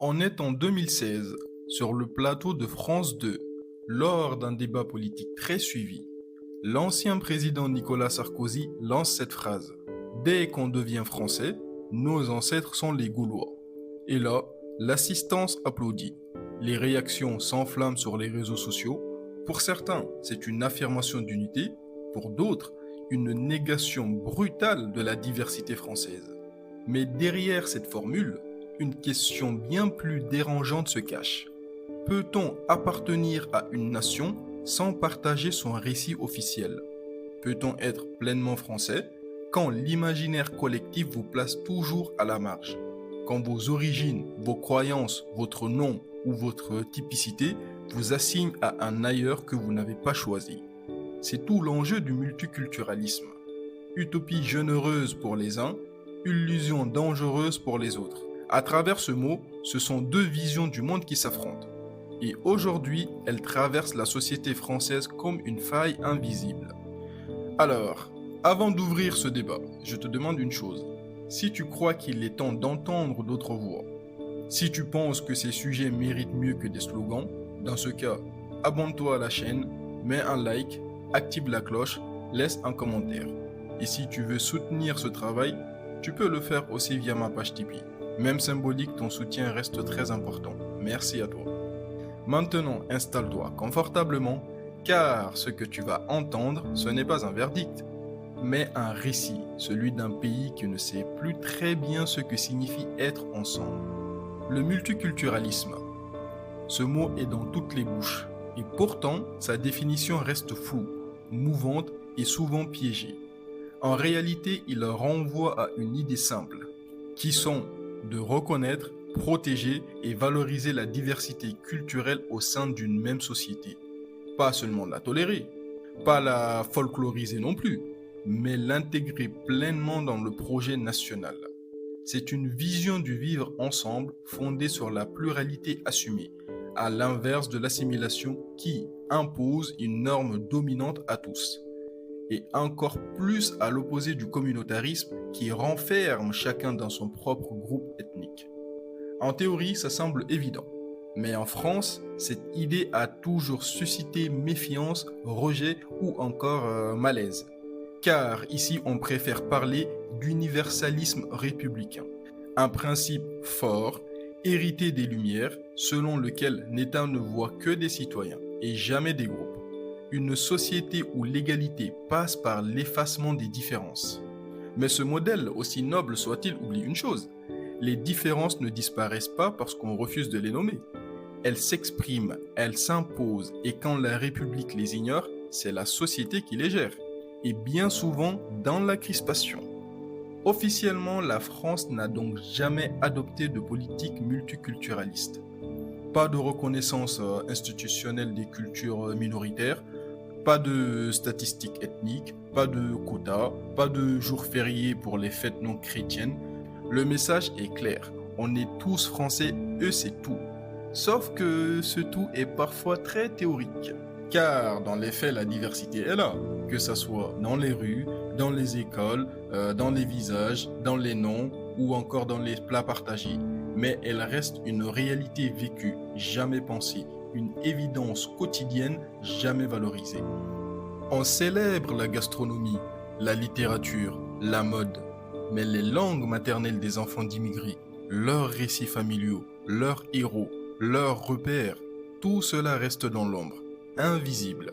On est en 2016, sur le plateau de France 2, lors d'un débat politique très suivi. L'ancien président Nicolas Sarkozy lance cette phrase. Dès qu'on devient français, nos ancêtres sont les Gaulois. Et là, l'assistance applaudit. Les réactions s'enflamment sur les réseaux sociaux. Pour certains, c'est une affirmation d'unité. Pour d'autres, une négation brutale de la diversité française. Mais derrière cette formule, une question bien plus dérangeante se cache. Peut-on appartenir à une nation sans partager son récit officiel? Peut-on être pleinement français quand l'imaginaire collectif vous place toujours à la marge? Quand vos origines, vos croyances, votre nom ou votre typicité vous assignent à un ailleurs que vous n'avez pas choisi? C'est tout l'enjeu du multiculturalisme. Utopie généreuse pour les uns, illusion dangereuse pour les autres. À travers ce mot, ce sont deux visions du monde qui s'affrontent. Et aujourd'hui, elles traversent la société française comme une faille invisible. Alors, avant d'ouvrir ce débat, je te demande une chose. Si tu crois qu'il est temps d'entendre d'autres voix, si tu penses que ces sujets méritent mieux que des slogans, dans ce cas, abonne-toi à la chaîne, mets un like, active la cloche, laisse un commentaire. Et si tu veux soutenir ce travail, tu peux le faire aussi via ma page Tipeee. Même symbolique, ton soutien reste très important. Merci à toi. Maintenant, installe-toi confortablement, car ce que tu vas entendre, ce n'est pas un verdict, mais un récit, celui d'un pays qui ne sait plus très bien ce que signifie être ensemble. Le multiculturalisme. Ce mot est dans toutes les bouches, et pourtant, sa définition reste floue, mouvante et souvent piégée. En réalité, il renvoie à une idée simple, qui sont de reconnaître, protéger et valoriser la diversité culturelle au sein d'une même société. Pas seulement la tolérer, pas la folkloriser non plus, mais l'intégrer pleinement dans le projet national. C'est une vision du vivre ensemble fondée sur la pluralité assumée, à l'inverse de l'assimilation qui impose une norme dominante à tous. Et encore plus à l'opposé du communautarisme qui renferme chacun dans son propre groupe ethnique. En théorie, ça semble évident. Mais en France, cette idée a toujours suscité méfiance, rejet ou encore malaise. Car ici, on préfère parler d'universalisme républicain. Un principe fort, hérité des Lumières, selon lequel l'État ne voit que des citoyens et jamais des groupes. Une société où l'égalité passe par l'effacement des différences. Mais ce modèle, aussi noble soit-il, oublie une chose. Les différences ne disparaissent pas parce qu'on refuse de les nommer. Elles s'expriment, elles s'imposent, et quand la République les ignore, c'est la société qui les gère. Et bien souvent dans la crispation. Officiellement, la France n'a donc jamais adopté de politique multiculturaliste. Pas de reconnaissance institutionnelle des cultures minoritaires, pas de statistiques ethniques, pas de quotas, pas de jours fériés pour les fêtes non chrétiennes. Le message est clair, on est tous français, eux c'est tout. Sauf que ce tout est parfois très théorique. Car dans les faits, la diversité est là, que ce soit dans les rues, dans les écoles, dans les visages, dans les noms ou encore dans les plats partagés. Mais elle reste une réalité vécue, jamais pensée, une évidence quotidienne, jamais valorisée. On célèbre la gastronomie, la littérature, la mode, mais les langues maternelles des enfants d'immigrés, leurs récits familiaux, leurs héros, leurs repères, tout cela reste dans l'ombre, invisible.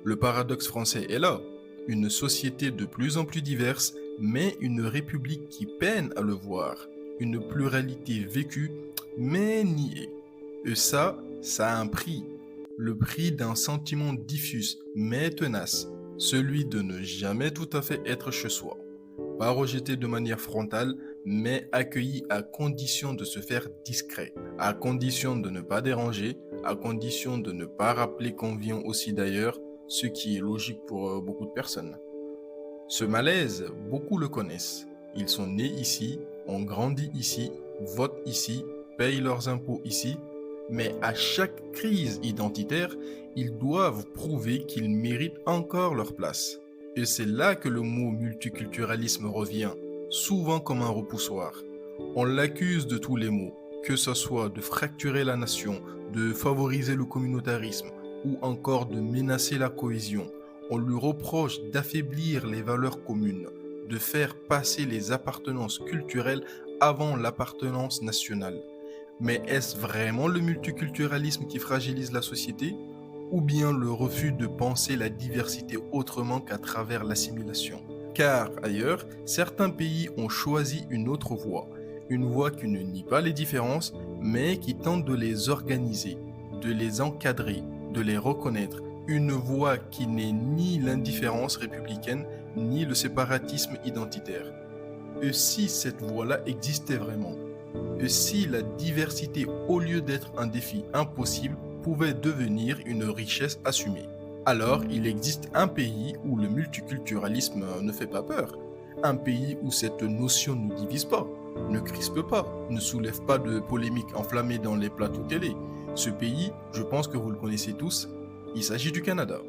Le paradoxe français est là, une société de plus en plus diverse, mais une république qui peine à le voir, une pluralité vécue, mais niée. Et ça a un prix. Le prix d'un sentiment diffus, mais tenace, celui de ne jamais tout à fait être chez soi. Pas rejeté de manière frontale, mais accueilli à condition de se faire discret, à condition de ne pas déranger, à condition de ne pas rappeler qu'on vient aussi d'ailleurs, ce qui est logique pour beaucoup de personnes. Ce malaise, beaucoup le connaissent. Ils sont nés ici, ont grandi ici, votent ici, payent leurs impôts ici, mais à chaque crise identitaire, ils doivent prouver qu'ils méritent encore leur place. Et c'est là que le mot multiculturalisme revient, souvent comme un repoussoir. On l'accuse de tous les maux, que ce soit de fracturer la nation, de favoriser le communautarisme ou encore de menacer la cohésion. On lui reproche d'affaiblir les valeurs communes, de faire passer les appartenances culturelles avant l'appartenance nationale. Mais est-ce vraiment le multiculturalisme qui fragilise la société? Ou bien le refus de penser la diversité autrement qu'à travers l'assimilation? Car ailleurs, certains pays ont choisi une voie qui ne nie pas les différences, mais qui tente de les organiser, de les encadrer, de les reconnaître, une voie qui n'est ni l'indifférence républicaine, ni le séparatisme identitaire. Et si cette voie-là existait vraiment? Et si la diversité, au lieu d'être un défi impossible, pouvait devenir une richesse assumée? Alors, il existe un pays où le multiculturalisme ne fait pas peur. Un pays où cette notion ne divise pas, ne crispe pas, ne soulève pas de polémiques enflammées dans les plateaux télé. Ce pays, je pense que vous le connaissez tous, il s'agit du Canada.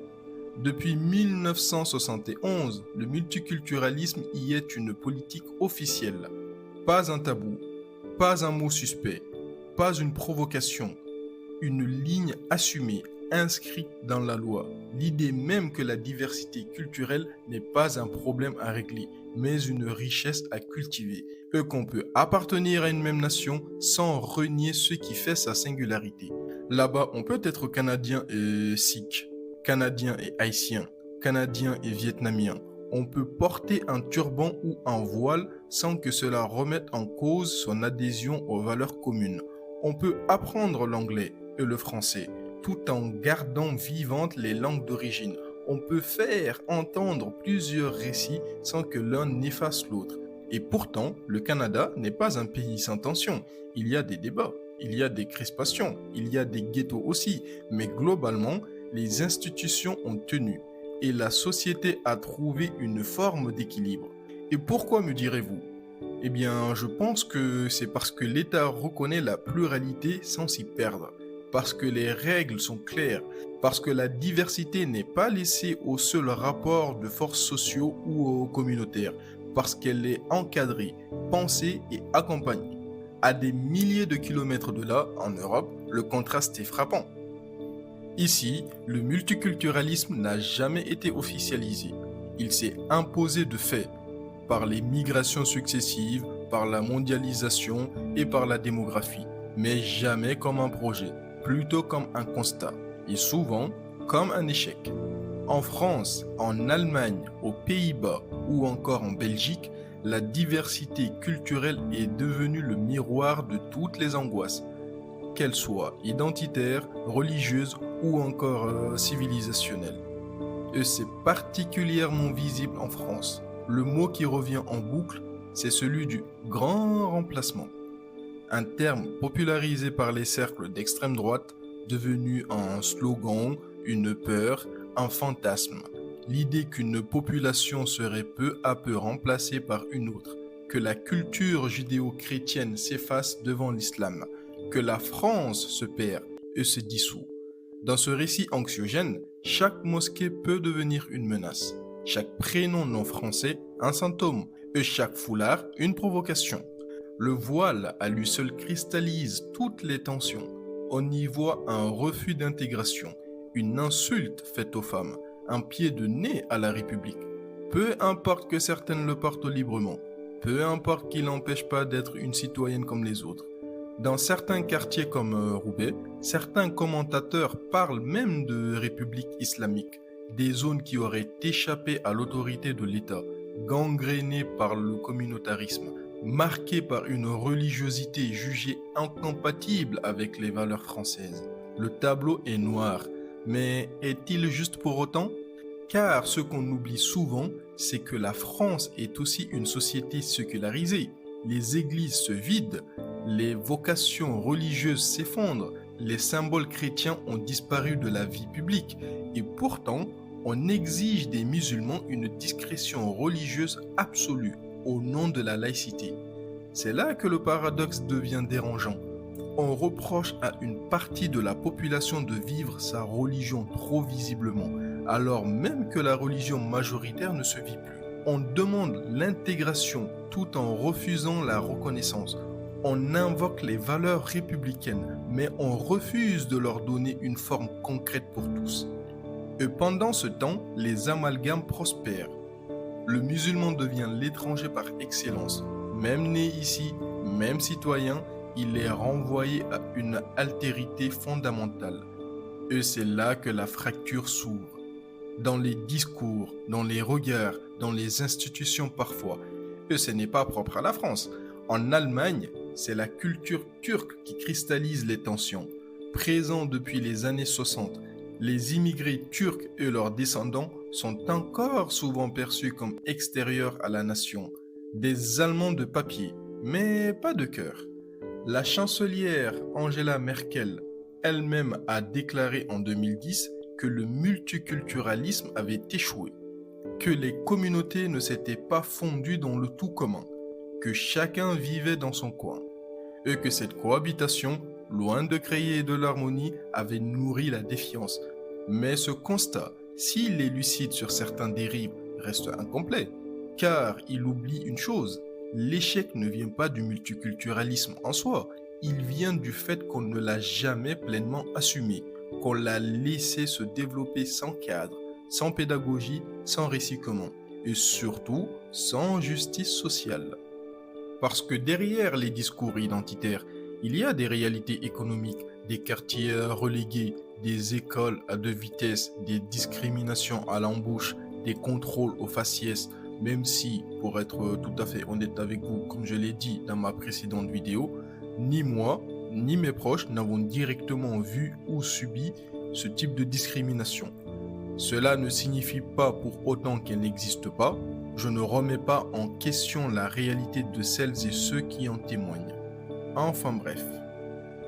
Depuis 1971, le multiculturalisme y est une politique officielle. Pas un tabou, pas un mot suspect, pas une provocation, une ligne assumée, inscrite dans la loi. L'idée même que la diversité culturelle n'est pas un problème à régler, mais une richesse à cultiver, et qu'on peut appartenir à une même nation sans renier ce qui fait sa singularité. Là-bas, on peut être canadien et sikh, canadien et haïtien, canadien et vietnamien. On peut porter un turban ou un voile sans que cela remette en cause son adhésion aux valeurs communes. On peut apprendre l'anglais et le français tout en gardant vivantes les langues d'origine. On peut faire entendre plusieurs récits sans que l'un n'efface l'autre. Et pourtant, le Canada n'est pas un pays sans tension. Il y a des débats, il y a des crispations, il y a des ghettos aussi, mais globalement, les institutions ont tenu et la société a trouvé une forme d'équilibre. Et pourquoi me direz-vous? Eh bien, je pense que c'est parce que l'État reconnaît la pluralité sans s'y perdre, parce que les règles sont claires, parce que la diversité n'est pas laissée au seul rapport de forces sociaux ou aux communautaires, parce qu'elle est encadrée, pensée et accompagnée. À des milliers de kilomètres de là, en Europe, le contraste est frappant. Ici, le multiculturalisme n'a jamais été officialisé. Il s'est imposé de fait, par les migrations successives, par la mondialisation et par la démographie, mais jamais comme un projet, plutôt comme un constat, et souvent comme un échec. En France, en Allemagne, aux Pays-Bas ou encore en Belgique, la diversité culturelle est devenue le miroir de toutes les angoisses, qu'elles soient identitaires, religieuses ou encore civilisationnelles. Et c'est particulièrement visible en France. Le mot qui revient en boucle, c'est celui du grand remplacement. Un terme popularisé par les cercles d'extrême droite, devenu un slogan, une peur, un fantasme. L'idée qu'une population serait peu à peu remplacée par une autre, que la culture judéo-chrétienne s'efface devant l'islam, que la France se perd et se dissout. Dans ce récit anxiogène, chaque mosquée peut devenir une menace, chaque prénom non français un symptôme et chaque foulard une provocation. Le voile à lui seul cristallise toutes les tensions. On y voit un refus d'intégration, une insulte faite aux femmes, un pied de nez à la République. Peu importe que certaines le portent librement, peu importe qu'il n'empêche pas d'être une citoyenne comme les autres. Dans certains quartiers comme Roubaix, certains commentateurs parlent même de république islamique, des zones qui auraient échappé à l'autorité de l'État, gangrénées par le communautarisme, marquées par une religiosité jugée incompatible avec les valeurs françaises. Le tableau est noir, mais est-il juste pour autant? Car ce qu'on oublie souvent, c'est que la France est aussi une société sécularisée. Les églises se vident, les vocations religieuses s'effondrent, les symboles chrétiens ont disparu de la vie publique et pourtant, on exige des musulmans une discrétion religieuse absolue au nom de la laïcité. C'est là que le paradoxe devient dérangeant. On reproche à une partie de la population de vivre sa religion trop visiblement, alors même que la religion majoritaire ne se vit plus. On demande l'intégration tout en refusant la reconnaissance. On invoque les valeurs républicaines, mais on refuse de leur donner une forme concrète pour tous. Et pendant ce temps, les amalgames prospèrent. Le musulman devient l'étranger par excellence. Même né ici, même citoyen, il est renvoyé à une altérité fondamentale. Et c'est là que la fracture s'ouvre. Dans les discours, dans les regards, dans les institutions parfois. Et ce n'est pas propre à la France. En Allemagne, c'est la culture turque qui cristallise les tensions. Présent depuis les années 60, les immigrés turcs et leurs descendants sont encore souvent perçus comme extérieurs à la nation. Des Allemands de papier, mais pas de cœur. La chancelière Angela Merkel elle-même a déclaré en 2010 que le multiculturalisme avait échoué, que les communautés ne s'étaient pas fondues dans le tout commun, que chacun vivait dans son coin, et que cette cohabitation, loin de créer de l'harmonie, avait nourri la défiance. Mais ce constat, s'il est lucide sur certains dérives, reste incomplet, car il oublie une chose, l'échec ne vient pas du multiculturalisme en soi, il vient du fait qu'on ne l'a jamais pleinement assumé, qu'on l'a laissé se développer sans cadre, sans pédagogie, sans récit commun, et surtout sans justice sociale. Parce que derrière les discours identitaires, il y a des réalités économiques, des quartiers relégués, des écoles à deux vitesses, des discriminations à l'embauche, des contrôles aux faciès, même si, pour être tout à fait honnête avec vous, comme je l'ai dit dans ma précédente vidéo, ni moi, ni mes proches n'avons directement vu ou subi ce type de discrimination. Cela ne signifie pas pour autant qu'elle n'existe pas, je ne remets pas en question la réalité de celles et ceux qui en témoignent. Enfin bref,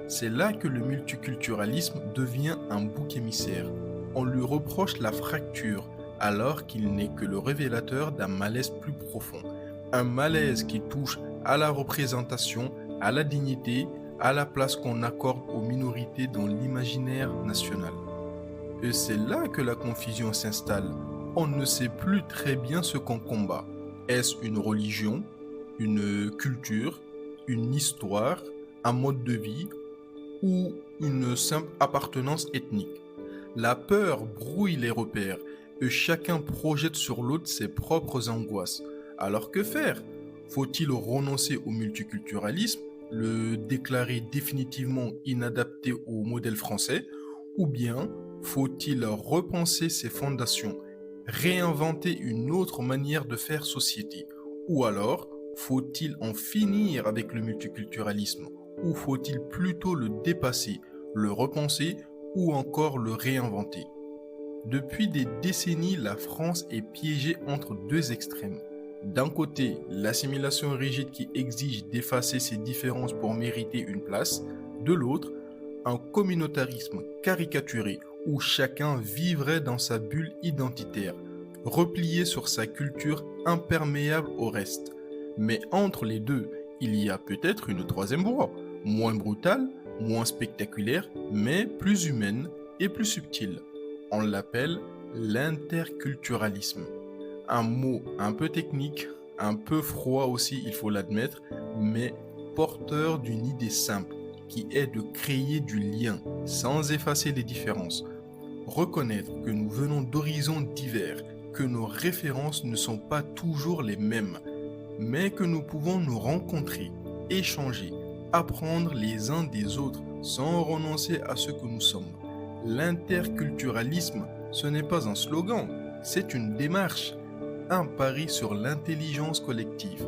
c'est là que le multiculturalisme devient un bouc émissaire. On lui reproche la fracture, alors qu'il n'est que le révélateur d'un malaise plus profond. Un malaise qui touche à la représentation, à la dignité, à la place qu'on accorde aux minorités dans l'imaginaire national. Et c'est là que la confusion s'installe. On ne sait plus très bien ce qu'on combat. Est-ce une religion, une culture, une histoire, un mode de vie ou une simple appartenance ethnique? La peur brouille les repères et chacun projette sur l'autre ses propres angoisses. Alors que faire? Faut-il renoncer au multiculturalisme, le déclarer définitivement inadapté au modèle français, ou bien faut-il repenser ses fondations, réinventer une autre manière de faire société, ou alors faut-il en finir avec le multiculturalisme, ou faut-il plutôt le dépasser, le repenser ou encore le réinventer? Depuis des décennies, la France est piégée entre deux extrêmes. D'un côté, l'assimilation rigide qui exige d'effacer ses différences pour mériter une place. De l'autre, un communautarisme caricaturé où chacun vivrait dans sa bulle identitaire, replié sur sa culture imperméable au reste. Mais entre les deux, il y a peut-être une troisième voie, moins brutale, moins spectaculaire, mais plus humaine et plus subtile. On l'appelle l'interculturalisme. Un mot un peu technique, un peu froid aussi, il faut l'admettre, mais porteur d'une idée simple, qui est de créer du lien, sans effacer les différences. Reconnaître que nous venons d'horizons divers, que nos références ne sont pas toujours les mêmes, mais que nous pouvons nous rencontrer, échanger, apprendre les uns des autres, sans renoncer à ce que nous sommes. L'interculturalisme, ce n'est pas un slogan, c'est une démarche, un pari sur l'intelligence collective,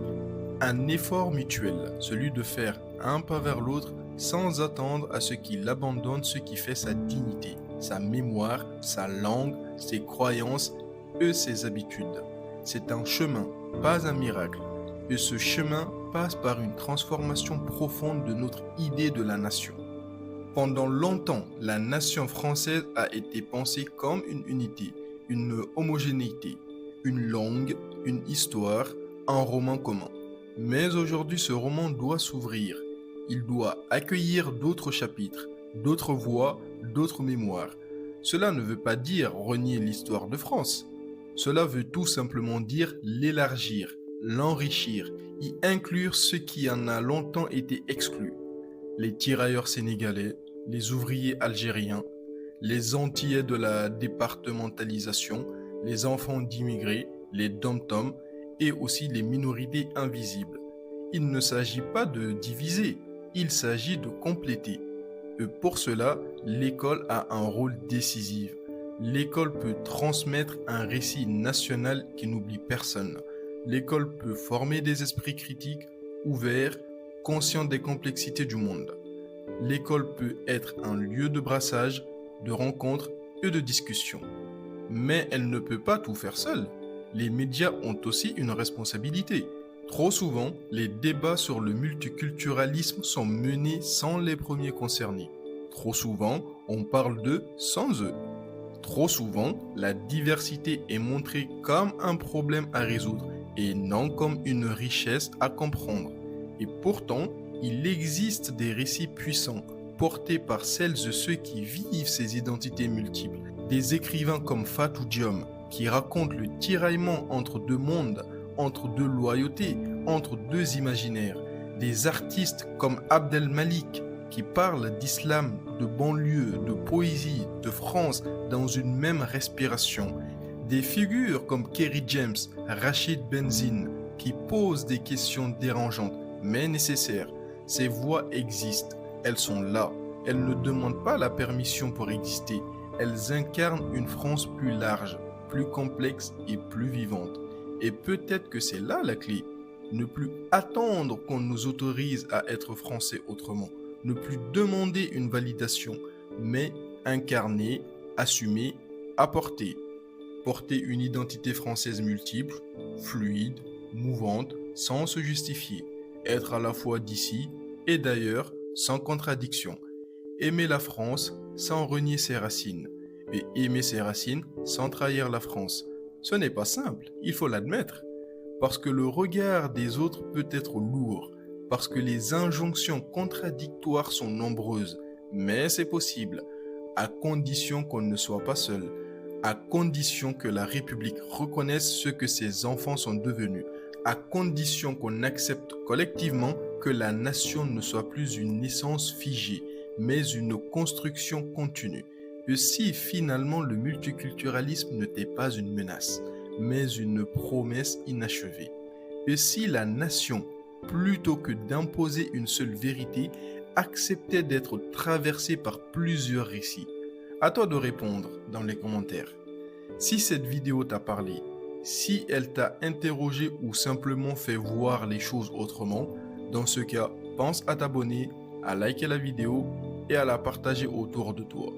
un effort mutuel, celui de faire un pas vers l'autre sans attendre à ce qu'il abandonne ce qui fait sa dignité, sa mémoire, sa langue, ses croyances et ses habitudes. C'est un chemin, pas un miracle, et ce chemin passe par une transformation profonde de notre idée de la nation. Pendant longtemps, la nation française a été pensée comme une unité, une homogénéité, une langue, une histoire, un roman commun. Mais aujourd'hui, ce roman doit s'ouvrir. Il doit accueillir d'autres chapitres, d'autres voix, d'autres mémoires. Cela ne veut pas dire renier l'histoire de France. Cela veut tout simplement dire l'élargir, l'enrichir, y inclure ce qui en a longtemps été exclu. Les tirailleurs sénégalais, les ouvriers algériens, les Antillais de la départementalisation, les enfants d'immigrés, les dom-toms et aussi les minorités invisibles. Il ne s'agit pas de diviser, il s'agit de compléter. Et pour cela, l'école a un rôle décisif. L'école peut transmettre un récit national qui n'oublie personne. L'école peut former des esprits critiques, ouverts, conscients des complexités du monde. L'école peut être un lieu de brassage, de rencontre et de discussion. Mais elle ne peut pas tout faire seule. Les médias ont aussi une responsabilité. Trop souvent, les débats sur le multiculturalisme sont menés sans les premiers concernés. Trop souvent, on parle d'eux sans eux. Trop souvent, la diversité est montrée comme un problème à résoudre et non comme une richesse à comprendre. Et pourtant, il existe des récits puissants portés par celles et ceux qui vivent ces identités multiples. Des écrivains comme Fatou Diom qui racontent le tiraillement entre deux mondes, entre deux loyautés, entre deux imaginaires. Des artistes comme Abdel Malik qui parlent d'islam, de banlieue, de poésie, de France dans une même respiration. Des figures comme Kerry James, Rachid Benzine qui posent des questions dérangeantes mais nécessaires. Ces voix existent, elles sont là. Elles ne demandent pas la permission pour exister. Elles incarnent une France plus large, plus complexe et plus vivante. Et peut-être que c'est là la clé. Ne plus attendre qu'on nous autorise à être français autrement. Ne plus demander une validation, mais incarner, assumer, apporter. Porter une identité française multiple, fluide, mouvante, sans se justifier. Être à la fois d'ici et d'ailleurs, sans contradiction. Aimer la France sans renier ses racines. Et aimer ses racines sans trahir la France. Ce n'est pas simple, il faut l'admettre. Parce que le regard des autres peut être lourd. Parce que les injonctions contradictoires sont nombreuses. Mais c'est possible, à condition qu'on ne soit pas seul. À condition que la République reconnaisse ce que ses enfants sont devenus. À condition qu'on accepte collectivement que la nation ne soit plus une naissance figée, mais une construction continue. Et si finalement le multiculturalisme n'était pas une menace, mais une promesse inachevée. Et si la nation, plutôt que d'imposer une seule vérité, acceptait d'être traversée par plusieurs récits. À toi de répondre dans les commentaires. Si cette vidéo t'a parlé, si elle t'a interrogé ou simplement fait voir les choses autrement, dans ce cas, pense à t'abonner, à liker la vidéo et à la partager autour de toi.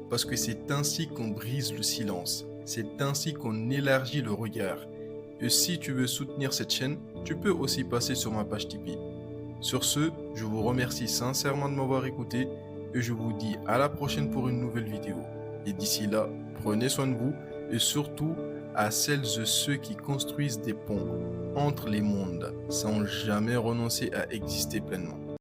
Parce que c'est ainsi qu'on brise le silence, c'est ainsi qu'on élargit le regard. Et si tu veux soutenir cette chaîne, tu peux aussi passer sur ma page Tipeee. Sur ce, je vous remercie sincèrement de m'avoir écouté et je vous dis à la prochaine pour une nouvelle vidéo. Et d'ici là, prenez soin de vous et surtout à celles et ceux qui construisent des ponts entre les mondes sans jamais renoncer à exister pleinement.